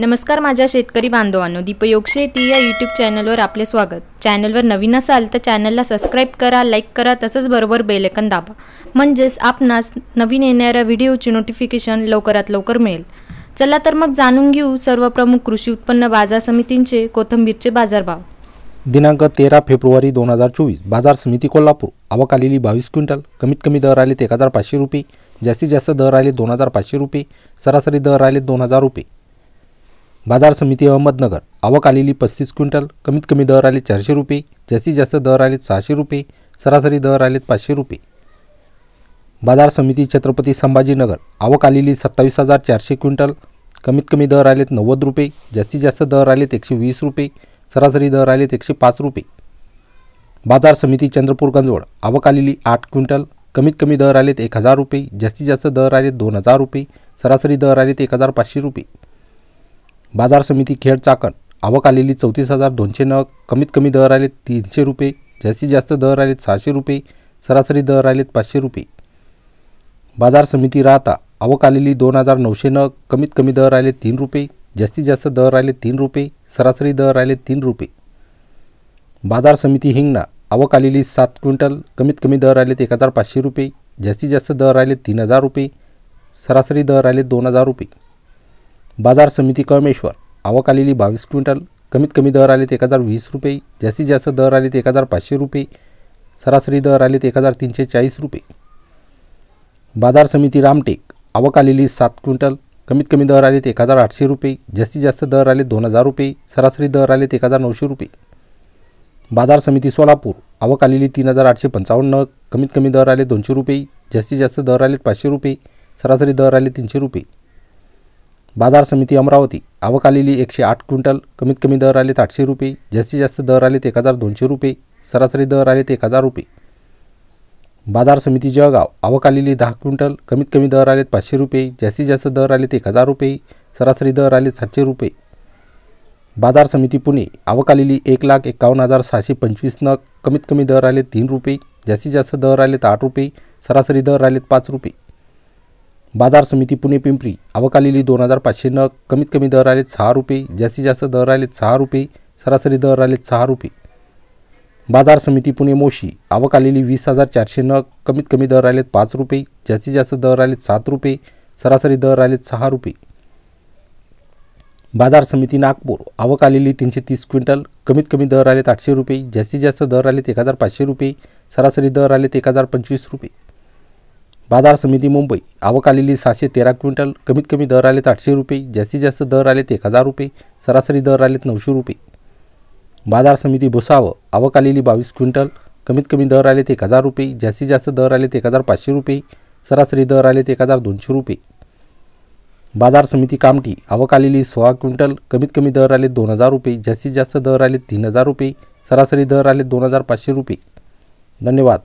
नमस्कार माझ्या शेतकरी बांधवांनो, दीपयोग शेती या यूट्यूब चॅनलवर आपले स्वागत। चॅनलवर नवीन असाल तर चॅनलला सबस्क्राइब करा, लाईक करा, तसंच बरोबर बेल आयकॉन दाबा, म्हणजेच आपणास नवीन येणाऱ्या व्हिडिओची नोटिफिकेशन लवकरात लवकर मिळेल। चला तर मग जाणून घेऊ सर्व प्रमुख कृषी उत्पन्न बाजार समितींचे कोथिंबीरचे बाजारभाव। दिनांक 13 फेब्रुवारी 2024 बाजार समिती कोल्हापूर। आवक आलेली 22 क्विंटल। कमीत कमी दर आले 1500 रुपये, जास्तीत जास्त दर आले 2500 रुपये, सरासरी दर आले 2000 रुपये। बाजार समिती अहमदनगर। आवक आलेली 35 क्विंटल। कमीत कमी दर आले 400 रुपये, जास्तीत जास्त दर आले 600 रुपये, सरासरी दर आले 500 रुपये। बाजार समिती छत्रपती संभाजीनगर। आवक आलेली 27400 क्विंटल। कमीत कमी दर आलेत 90 रुपये, जास्तीत जास्त दर आलेत 120 रुपये, सरासरी दर आलेत 105 रुपये। बाजार समिती चंद्रपूर गंजवड। आवक आलेली 8 क्विंटल। कमीत कमी दर आलेत 1000 रुपये, जास्तीत जास्त दर आलेत 2000 रुपये, सरासरी दर आलेत 1500 रुपये। बाजार समिती खेड चाकण। आवक आलेली 34200 नग। कमीत कमी दर आलेत 300 रुपये, जास्तीत जास्त दर आलेत 600 रुपये, सरासरी दर आलेत 500 रुपये। बाजार समिती राहता। आवक आलेली 2900 नग। कमीत कमी दर आलेत 3 रुपये, जास्तीत जास्त दर आलेत 3 रुपये, सरासरी दर आलेत 3 रुपये। बाजार समिती हिंगणा। आवक आलेली 7 क्विंटल। कमीत कमी दर आलेत 1500 रुपये, जास्तीत जास्त दर आलेत 3000 रुपये, सरासरी दर आलेत 2000 रुपये। बाजार समिती कळमेश्वर। आवक आलेली 22 क्विंटल। कमीत कमी दर आलेत 1020 रुपये, जास्तीत जास्त दर आलेत 1500 रुपये, सरासरी दर आलेत 1340 रुपये। बाजार समिती रामटेक। आवक आलेली 7 क्विंटल। कमीत कमी दर आलेत 1800 रुपये, जास्तीत जास्त दर आलेत 2000 रुपये, सरासरी दर आलेत 1900 रुपये। बाजार समिती सोलापूर। आवक आलेली 3855 नग। कमीत कमी दर आले 200 रुपये, जास्तीत जास्त दर आलेत 500 रुपये, सरासरी दर आले 300 रुपये। बाजार समिती अमरावती। आवक आलेली 108 क्विंटल। कमीत कमी दर आलेत 800 रुपये, जास्तीत जास्त दर आलेत 1200 रुपये, सरासरी दर आलेत 1000 रुपये। बाजार समिती जळगाव। आवक आलेली 10 क्विंटल। कमीत कमी दर आलेत 500 रुपये, जास्तीत जास्त दर आलेत 1000 रुपये, सरासरी दर आलेत 700 रुपये। बाजार समिती पुणे। आवक आलेली 1,51,625 नग। कमीत कमी दर आलेत 3 रुपये, जास्तीत जास्त दर आलेत 8 रुपये, सरासरी दर आलेत 5 रुपये। बाजार समिती पुणे पिंपरी। आवक आलेली 2500 नग। कमीत कमी दर आलेत 6 रुपये, जास्तीत जास्त दर आलेत 6 रुपये, सरासरी दर आलेत 6 रुपये। बाजार समिती पुणे मोशी। आवक आलेली 20400 नग। कमीत कमी दर आलेत 5 रुपये, जास्तीत जास्त दर आलेत 7 रुपये, सरासरी दर आलेत 6 रुपये। बाजार समिती नागपूर। आवक आलेली 330 क्विंटल। कमीत कमी दर आलेत 800 रुपये, जास्तीत जास्त दर आलेत 1500 रुपये, सरासरी दर आलेत 1025 रुपये। बाजार समिती मुंबई। आवक आलेली 713 क्विंटल। कमीत कमी दर आलेत 800 रुपये, जास्तीत जास्त दर आलेत 1000 रुपये, सरासरी दर आलेत 900 रुपये। बाजार समिती भुसावळ। आवक आलेली 22 क्विंटल। कमीत कमी दर आलेत 1000 रुपये, जास्तीत जास्त दर आलेत 1500 रुपये, सरासरी दर आलेत 1200 रुपये। बाजार समिती कामठी। आवक आलेली 16 क्विंटल। कमीत कमी दर आलेत 2000 रुपये, जास्तीत जास्त दर आलेत 3000 रुपये, सरासरी दर आलेत 2500 रुपये। धन्यवाद।